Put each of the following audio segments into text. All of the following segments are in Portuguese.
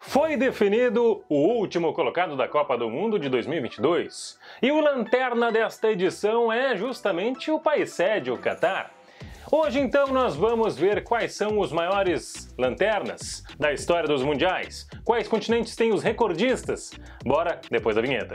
Foi definido o último colocado da Copa do Mundo de 2022. E o lanterna desta edição é justamente o país sede, o Catar. Hoje então nós vamos ver quais são os maiores lanternas da história dos mundiais. Quais continentes têm os recordistas? Bora depois da vinheta.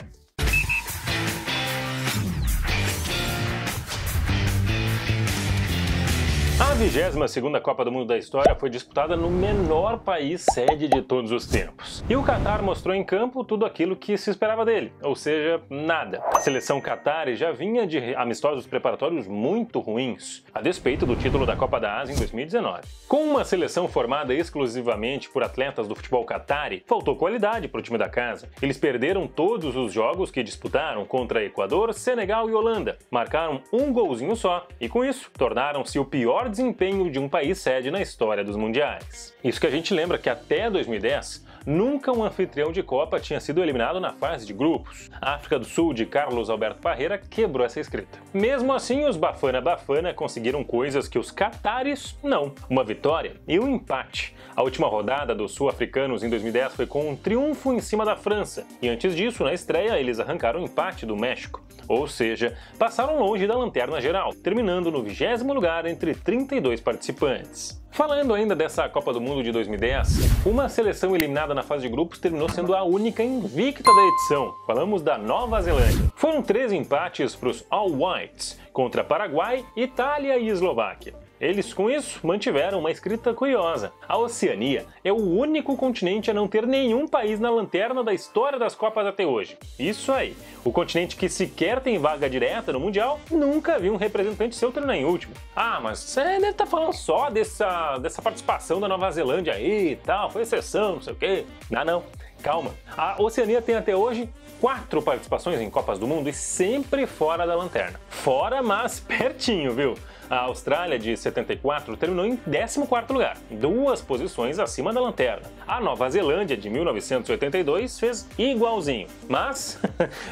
A 22ª Copa do Mundo da história foi disputada no menor país sede de todos os tempos. E o Catar mostrou em campo tudo aquilo que se esperava dele, ou seja, nada. A seleção catarí já vinha de amistosos preparatórios muito ruins, a despeito do título da Copa da Ásia em 2019. Com uma seleção formada exclusivamente por atletas do futebol catarí, faltou qualidade para o time da casa. Eles perderam todos os jogos que disputaram contra Equador, Senegal e Holanda. Marcaram um golzinho só e com isso tornaram-se o pior desempenho de um país sede na história dos mundiais. Isso que a gente lembra que até 2010, nunca um anfitrião de Copa tinha sido eliminado na fase de grupos. A África do Sul de Carlos Alberto Parreira quebrou essa escrita. Mesmo assim, os Bafana Bafana conseguiram coisas que os catares não. Uma vitória e um empate. A última rodada dos sul-africanos em 2010 foi com um triunfo em cima da França. E antes disso, na estreia, eles arrancaram o empate do México. Ou seja, passaram longe da lanterna geral, terminando no 20º lugar entre 32 participantes. Falando ainda dessa Copa do Mundo de 2010, uma seleção eliminada na fase de grupos terminou sendo a única invicta da edição. Falamos da Nova Zelândia. Foram 13 empates para os All Whites, contra Paraguai, Itália e Eslováquia. Eles, com isso, mantiveram uma escrita curiosa. A Oceania é o único continente a não ter nenhum país na lanterna da história das Copas até hoje. Isso aí, o continente que sequer tem vaga direta no Mundial nunca viu um representante seu terminar em último. Ah, mas você deve estar falando só dessa participação da Nova Zelândia aí e tal, foi exceção, não sei o quê. Não, calma. A Oceania tem até hoje 4 participações em Copas do Mundo e sempre fora da lanterna. Fora, mas pertinho, viu? A Austrália, de 74, terminou em 14º lugar, 2 posições acima da lanterna. A Nova Zelândia, de 1982, fez igualzinho, mas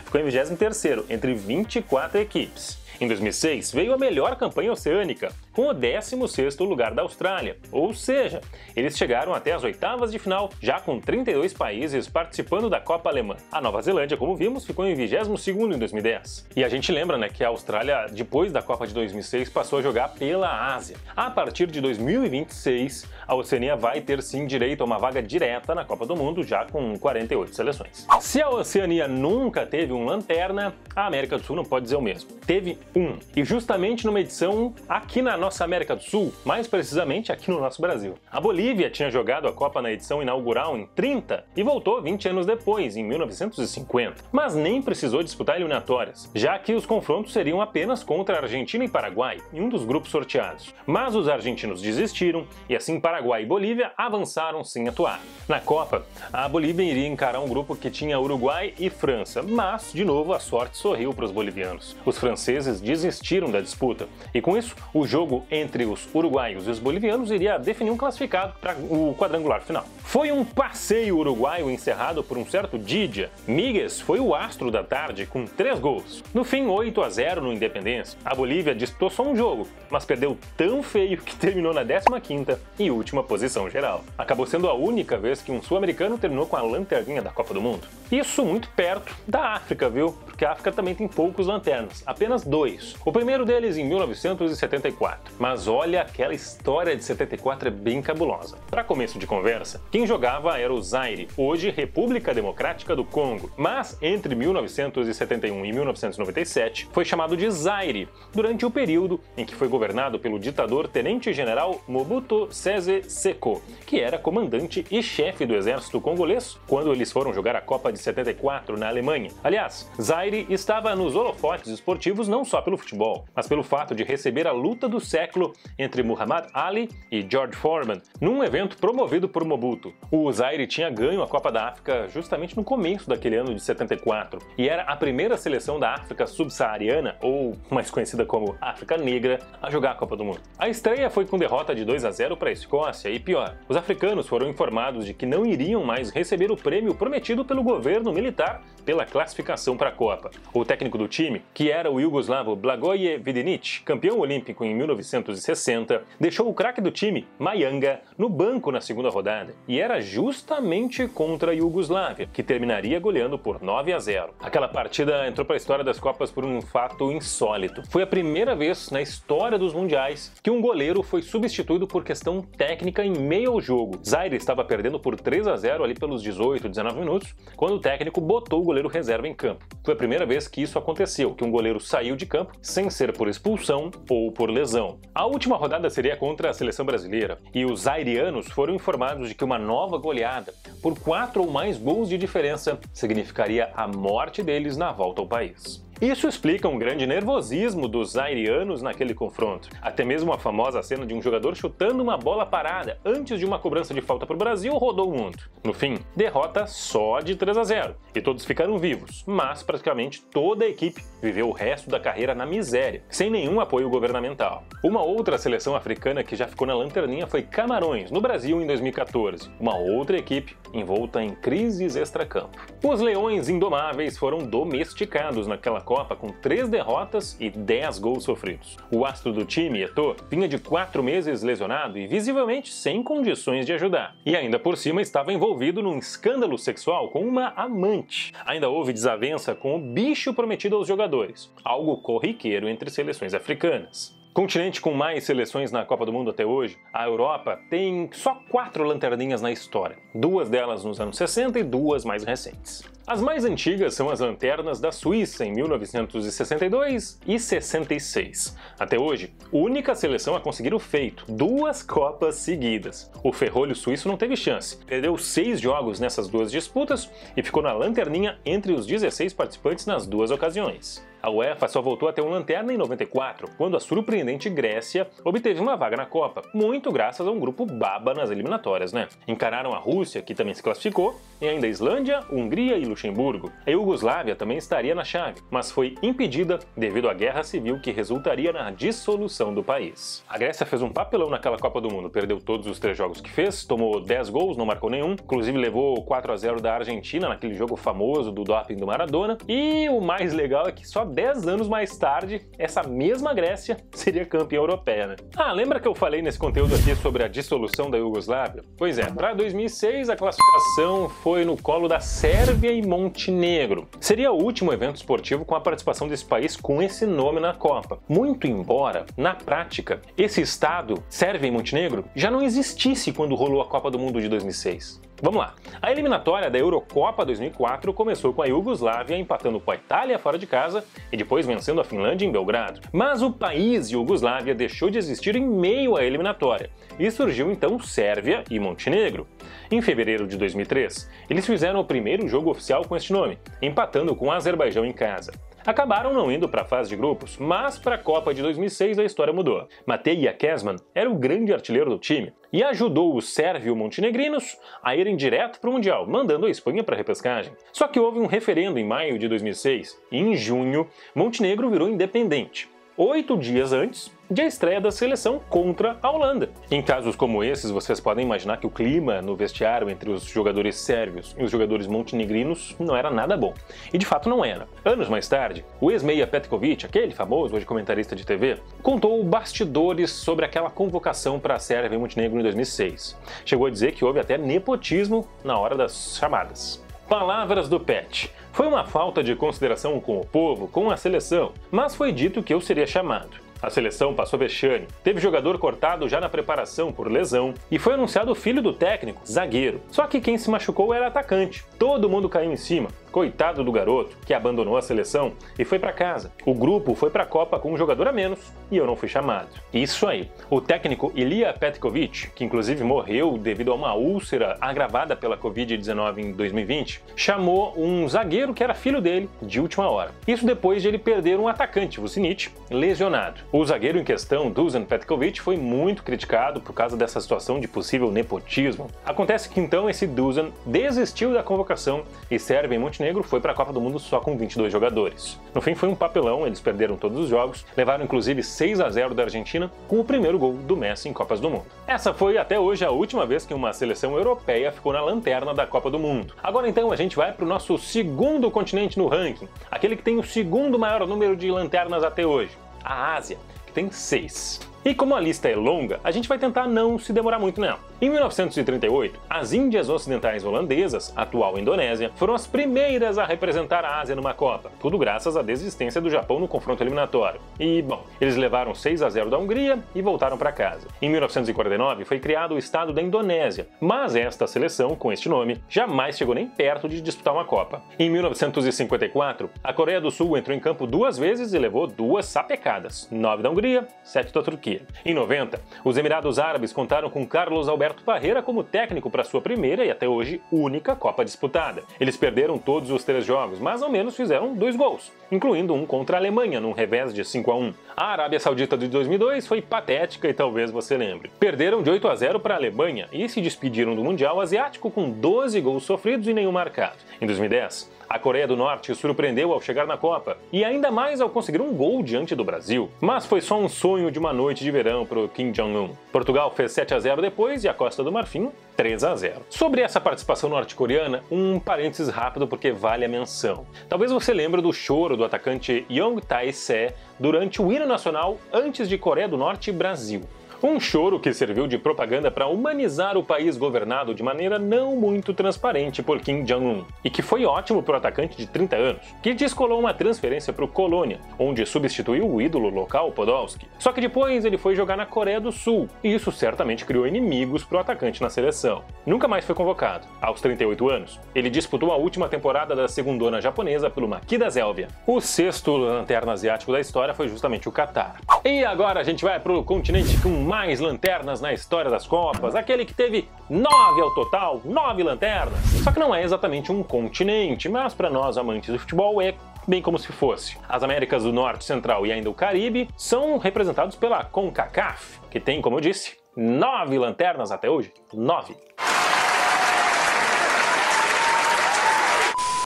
ficou em 23º, entre 24 equipes. Em 2006, veio a melhor campanha oceânica, com o 16º lugar da Austrália, ou seja, eles chegaram até as oitavas de final, já com 32 países participando da Copa Alemã. A Nova Zelândia, como vimos, ficou em 22º em 2010. E a gente lembra, né, que a Austrália, depois da Copa de 2006, passou a jogar pela Ásia. A partir de 2026, a Oceania vai ter sim direito a uma vaga direta na Copa do Mundo, já com 48 seleções. Se a Oceania nunca teve um lanterna, a América do Sul não pode dizer o mesmo. Teve um, e justamente numa edição aqui na nossa América do Sul, mais precisamente aqui no nosso Brasil. A Bolívia tinha jogado a Copa na edição inaugural em 30 e voltou 20 anos depois, em 1950, mas nem precisou disputar eliminatórias, já que os confrontos seriam apenas contra a Argentina e Paraguai, em um dos grupos sorteados. Mas os argentinos desistiram e assim Paraguai e Bolívia avançaram sem atuar. Na Copa, a Bolívia iria encarar um grupo que tinha Uruguai e França, mas, de novo, a sorte sorriu para os bolivianos. Os franceses desistiram da disputa, e com isso, o jogo entre os uruguaios e os bolivianos iria definir um classificado para o quadrangular final. Foi um passeio uruguaio encerrado por um certo Didia. Míguez foi o astro da tarde com 3 gols. No fim, 8-0 no Independência. A Bolívia disputou só um jogo, mas perdeu tão feio que terminou na 15ª e última posição geral. Acabou sendo a única vez que um sul-americano terminou com a lanterninha da Copa do Mundo. Isso muito perto da África, viu? Porque a África também tem poucos lanternas, apenas 2. O primeiro deles em 1974. Mas olha, aquela história de 74 é bem cabulosa. Para começo de conversa, quem jogava era o Zaire, hoje República Democrática do Congo. Mas entre 1971 e 1997 foi chamado de Zaire, durante o período em que foi governado pelo ditador tenente-general Mobutu Sese Seko, que era comandante e chefe do exército congolês quando eles foram jogar a Copa de 74 na Alemanha. Aliás, Zaire estava nos holofotes esportivos não só pelo futebol, mas pelo fato de receber a luta do século entre Muhammad Ali e George Foreman, num evento promovido por Mobutu. O Zaire tinha ganho a Copa da África justamente no começo daquele ano de 74, e era a primeira seleção da África subsaariana, ou mais conhecida como África Negra, a jogar a Copa do Mundo. A estreia foi com derrota de 2-0 para a Escócia, e pior, os africanos foram informados de que não iriam mais receber o prêmio prometido pelo governo militar pela classificação para a Copa. O técnico do time, que era o iugoslavo Blagoje Vidic, campeão olímpico em 19 1960, deixou o craque do time, Mayanga, no banco na segunda rodada, e era justamente contra a Iugoslávia, que terminaria goleando por 9-0. Aquela partida entrou para a história das Copas por um fato insólito. Foi a primeira vez na história dos mundiais que um goleiro foi substituído por questão técnica em meio ao jogo. Zaire estava perdendo por 3-0 ali pelos 18, 19 minutos, quando o técnico botou o goleiro reserva em campo. Foi a primeira vez que isso aconteceu, que um goleiro saiu de campo sem ser por expulsão ou por lesão. A última rodada seria contra a seleção brasileira, e os zairianos foram informados de que uma nova goleada, por 4 ou mais gols de diferença, significaria a morte deles na volta ao país. Isso explica um grande nervosismo dos zairianos naquele confronto. Até mesmo a famosa cena de um jogador chutando uma bola parada antes de uma cobrança de falta para o Brasil rodou o mundo. No fim, derrota só de 3-0, e todos ficaram vivos, mas praticamente toda a equipe viveu o resto da carreira na miséria, sem nenhum apoio governamental. Uma outra seleção africana que já ficou na lanterninha foi Camarões, no Brasil em 2014, uma outra equipe envolta em crises extracampo. Os Leões Indomáveis foram domesticados naquela Copa com 3 derrotas e 10 gols sofridos. O astro do time, Eto'o, vinha de 4 meses lesionado e visivelmente sem condições de ajudar. E ainda por cima estava envolvido num escândalo sexual com uma amante. Ainda houve desavença com o bicho prometido aos jogadores, algo corriqueiro entre seleções africanas. Continente com mais seleções na Copa do Mundo até hoje, a Europa tem só 4 lanterninhas na história, 2 delas nos anos 60 e 2 mais recentes. As mais antigas são as lanternas da Suíça em 1962 e 66. Até hoje, única seleção a conseguir o feito, 2 Copas seguidas. O ferrolho suíço não teve chance, perdeu 6 jogos nessas 2 disputas e ficou na lanterninha entre os 16 participantes nas 2 ocasiões. A UEFA só voltou a ter uma lanterna em 94, quando a surpreendente Grécia obteve uma vaga na Copa, muito graças a um grupo baba nas eliminatórias, né? Encararam a Rússia, que também se classificou, e ainda a Islândia, Hungria e Luxemburgo. A Iugoslávia também estaria na chave, mas foi impedida devido à guerra civil que resultaria na dissolução do país. A Grécia fez um papelão naquela Copa do Mundo, perdeu todos os 3 jogos que fez, tomou 10 gols, não marcou nenhum, inclusive levou 4-0 da Argentina naquele jogo famoso do doping do Maradona, e o mais legal é que só 10 anos mais tarde, essa mesma Grécia seria campeã europeia, né? Ah, lembra que eu falei nesse conteúdo aqui sobre a dissolução da Iugoslávia? Pois é, para 2006 a classificação foi no colo da Sérvia e Montenegro. Seria o último evento esportivo com a participação desse país com esse nome na Copa. Muito embora, na prática, esse estado, Sérvia e Montenegro, já não existisse quando rolou a Copa do Mundo de 2006. Vamos lá. A eliminatória da Eurocopa 2004 começou com a Iugoslávia empatando com a Itália fora de casa e depois vencendo a Finlândia em Belgrado. Mas o país Iugoslávia deixou de existir em meio à eliminatória e surgiu então Sérvia e Montenegro. Em fevereiro de 2003, eles fizeram o primeiro jogo oficial com este nome, empatando com o Azerbaijão em casa. Acabaram não indo para a fase de grupos, mas para a Copa de 2006 a história mudou. Mateja Kezman era o grande artilheiro do time e ajudou os sérvio-montenegrinos a irem direto para o Mundial, mandando a Espanha para a repescagem. Só que houve um referendo em maio de 2006 e em junho Montenegro virou independente, 8 dias antes de a estreia da seleção contra a Holanda. Em casos como esses, vocês podem imaginar que o clima no vestiário entre os jogadores sérvios e os jogadores montenegrinos não era nada bom. E de fato não era. Anos mais tarde, o ex-meia Petkovic, aquele famoso hoje comentarista de TV, contou bastidores sobre aquela convocação para a Sérvia e Montenegro em 2006. Chegou a dizer que houve até nepotismo na hora das chamadas. Palavras do Pet. Foi uma falta de consideração com o povo, com a seleção, mas foi dito que eu seria chamado. A seleção passou vexame, teve jogador cortado já na preparação por lesão e foi anunciado o filho do técnico, zagueiro. Só que quem se machucou era atacante. Todo mundo caiu em cima. Coitado do garoto, que abandonou a seleção e foi para casa. O grupo foi para a Copa com um jogador a menos e eu não fui chamado. Isso aí. O técnico Ilija Petkovic, que inclusive morreu devido a uma úlcera agravada pela Covid-19 em 2020, chamou um zagueiro que era filho dele de última hora. Isso depois de ele perder um atacante, Vucinic, lesionado. O zagueiro em questão, Dusan Petkovic, foi muito criticado por causa dessa situação de possível nepotismo. Acontece que então esse Dusan desistiu da convocação e Sérvia e Montenegro foi para a Copa do Mundo só com 22 jogadores. No fim foi um papelão, eles perderam todos os jogos, levaram inclusive 6-0 da Argentina com o primeiro gol do Messi em Copas do Mundo. Essa foi até hoje a última vez que uma seleção europeia ficou na lanterna da Copa do Mundo. Agora então a gente vai para o nosso segundo continente no ranking, aquele que tem o segundo maior número de lanternas até hoje, a Ásia, que tem 6. E como a lista é longa, a gente vai tentar não se demorar muito nela. Em 1938, as Índias Ocidentais Holandesas, atual Indonésia, foram as primeiras a representar a Ásia numa Copa, tudo graças à desistência do Japão no confronto eliminatório. E, bom, eles levaram 6-0 da Hungria e voltaram para casa. Em 1949 foi criado o Estado da Indonésia, mas esta seleção, com este nome, jamais chegou nem perto de disputar uma Copa. Em 1954, a Coreia do Sul entrou em campo 2 vezes e levou 2 sapecadas, 9 da Hungria, 7 da Turquia. Em 90, os Emirados Árabes contaram com Carlos Alberto Parreira como técnico para sua primeira e até hoje única Copa disputada. Eles perderam todos os 3 jogos, mas ao menos fizeram 2 gols, incluindo um contra a Alemanha num revés de 5-1. A Arábia Saudita de 2002 foi patética e talvez você lembre. Perderam de 8-0 para a Alemanha e se despediram do Mundial Asiático com 12 gols sofridos e nenhum marcado. Em 2010, a Coreia do Norte surpreendeu ao chegar na Copa, e ainda mais ao conseguir um gol diante do Brasil. Mas foi só um sonho de uma noite de verão para o Kim Jong-un. Portugal fez 7-0 depois e a Costa do Marfim 3-0. Sobre essa participação norte-coreana, um parênteses rápido porque vale a menção. Talvez você lembre do choro do atacante Young Tae-se durante o hino nacional antes de Coreia do Norte e Brasil. Um choro que serviu de propaganda para humanizar o país governado de maneira não muito transparente por Kim Jong-un, e que foi ótimo para o atacante de 30 anos, que descolou uma transferência para o Colônia, onde substituiu o ídolo local Podolski. Só que depois ele foi jogar na Coreia do Sul, e isso certamente criou inimigos para o atacante na seleção. Nunca mais foi convocado. Aos 38 anos, ele disputou a última temporada da segundona japonesa pelo Makita Zelvia. O 6º lanterna asiático da história foi justamente o Catar. E agora a gente vai para o continente com mais lanternas na história das Copas, aquele que teve 9 ao total, 9 lanternas. Só que não é exatamente um continente, mas para nós amantes do futebol é bem como se fosse. As Américas do Norte, Central e ainda o Caribe são representados pela CONCACAF, que tem, como eu disse, 9 lanternas até hoje. 9.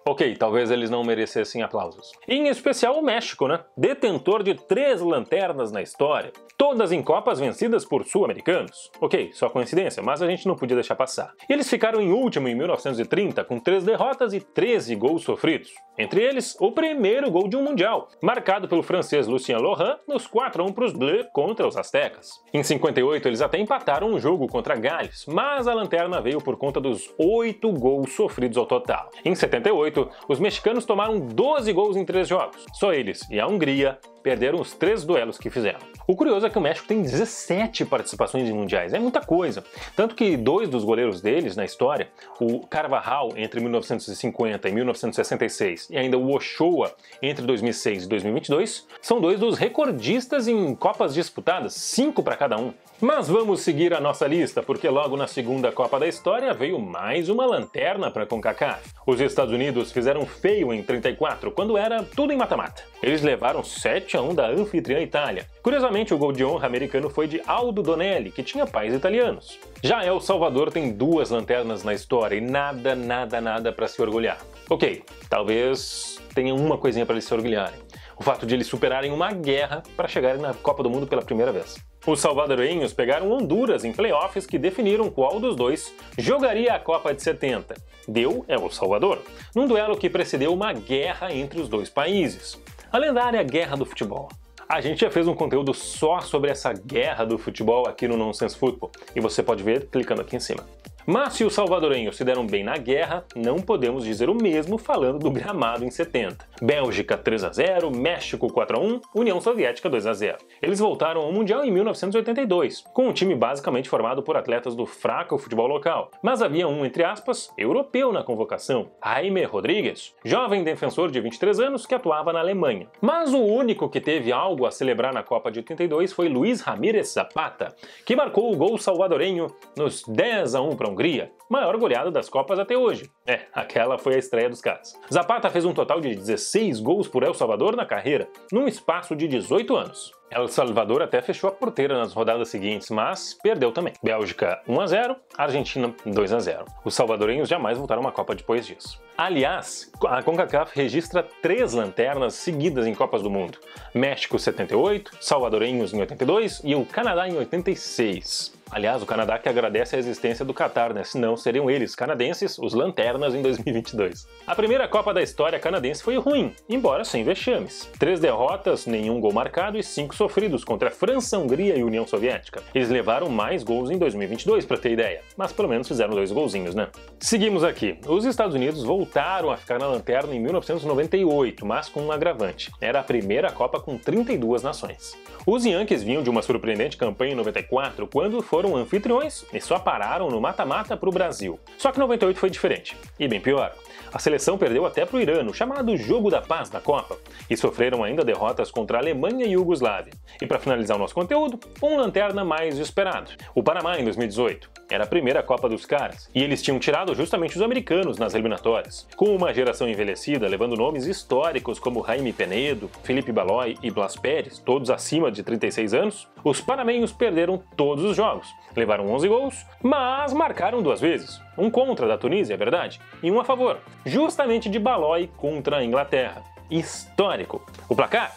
Ok, talvez eles não merecessem aplausos. E em especial o México, né? Detentor de 3 lanternas na história, todas em Copas vencidas por sul-americanos. Ok, só coincidência, mas a gente não podia deixar passar. E eles ficaram em último em 1930 com 3 derrotas e 13 gols sofridos. Entre eles, o primeiro gol de um Mundial, marcado pelo francês Lucien Laurent nos 4-1 para os Bleus contra os Aztecas. Em 58 eles até empataram um jogo contra Gales, mas a lanterna veio por conta dos 8 gols sofridos ao total. Em 78, os mexicanos tomaram 12 gols em 3 jogos. Só eles e a Hungria perderam os 3 duelos que fizeram. O curioso é que o México tem 17 participações em mundiais, é muita coisa. Tanto que 2 dos goleiros deles na história, o Carvajal entre 1950 e 1966 e ainda o Ochoa entre 2006 e 2022, são 2 dos recordistas em Copas disputadas, 5 para cada um. Mas vamos seguir a nossa lista, porque logo na segunda Copa da história veio mais uma lanterna para a CONCACAF. Os Estados Unidos fizeram feio em 34, quando era tudo em mata-mata. Eles levaram 7-1 da anfitriã Itália. Curiosamente, o gol de honra americano foi de Aldo Donelli, que tinha pais italianos. Já El Salvador tem 2 lanternas na história e nada para se orgulhar. Ok, talvez tenha uma coisinha para eles se orgulharem. O fato de eles superarem uma guerra para chegarem na Copa do Mundo pela primeira vez. Os salvadorenhos pegaram Honduras em playoffs que definiram qual dos dois jogaria a Copa de 70. Deu El Salvador, num duelo que precedeu uma guerra entre os 2 países. A lendária Guerra do Futebol. A gente já fez um conteúdo só sobre essa guerra do futebol aqui no Nonsense Football, e você pode ver clicando aqui em cima. Mas se os salvadorenhos se deram bem na guerra, não podemos dizer o mesmo falando do gramado em 70. Bélgica 3-0, México 4-1, União Soviética 2-0. Eles voltaram ao Mundial em 1982, com um time basicamente formado por atletas do fraco futebol local. Mas havia um, entre aspas, europeu na convocação, Jaime Rodríguez, jovem defensor de 23 anos que atuava na Alemanha. Mas o único que teve algo a celebrar na Copa de 82 foi Luiz Ramírez Zapata, que marcou o gol salvadorenho nos 10-1 para a Hungria, maior goleada das Copas até hoje. Aquela foi a estreia dos caras. Zapata fez um total de 16 gols por El Salvador na carreira, num espaço de 18 anos. El Salvador até fechou a porteira nas rodadas seguintes, mas perdeu também. Bélgica 1-0, Argentina 2-0. Os salvadorenhos jamais voltaram a uma Copa depois disso. Aliás, a CONCACAF registra 3 lanternas seguidas em Copas do Mundo. México 78, salvadorenhos em 82 e o Canadá em 86. Aliás, o Canadá que agradece a existência do Catar, né? Senão seriam eles, canadenses, os lanternas em 2022. A primeira Copa da história canadense foi ruim, embora sem vexames. 3 derrotas, nenhum gol marcado e 5 sofridos contra França, Hungria e União Soviética. Eles levaram mais gols em 2022, pra ter ideia, mas pelo menos fizeram 2 golzinhos, né? Seguimos aqui. Os Estados Unidos voltaram a ficar na lanterna em 1998, mas com um agravante. Era a primeira Copa com 32 nações. Os Yankees vinham de uma surpreendente campanha em 94, quando foram anfitriões e só pararam no mata-mata para o Brasil. Só que 98 foi diferente, e bem pior. A seleção perdeu até para o Irã, no chamado Jogo da Paz da Copa, e sofreram ainda derrotas contra a Alemanha e Iugoslávia. E para finalizar o nosso conteúdo, um lanterna mais esperado. O Panamá em 2018. Era a primeira Copa dos caras, e eles tinham tirado justamente os americanos nas eliminatórias. Com uma geração envelhecida, levando nomes históricos como Jaime Penedo, Felipe Baloy e Blas Pérez, todos acima de 36 anos, os panamenhos perderam todos os jogos. Levaram 11 gols, mas marcaram 2 vezes. Um contra da Tunísia, é verdade, e um a favor, justamente de Baloy contra a Inglaterra. Histórico. O placar?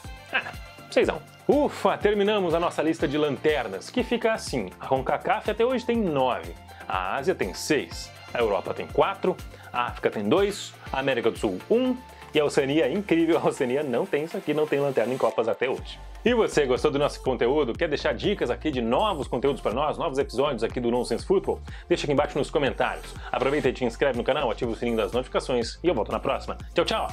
6-1. Ufa, terminamos a nossa lista de lanternas, que fica assim. A CONCACAF até hoje tem 9, a Ásia tem 6, a Europa tem 4, a África tem 2, a América do Sul 1, e a Oceania, incrível, a Oceania não tem isso aqui, não tem lanterna em Copas até hoje. E você, gostou do nosso conteúdo? Quer deixar dicas aqui de novos conteúdos para nós, novos episódios aqui do Nonsense Football? Deixa aqui embaixo nos comentários. Aproveita e te inscreve no canal, ativa o sininho das notificações e eu volto na próxima. Tchau, tchau!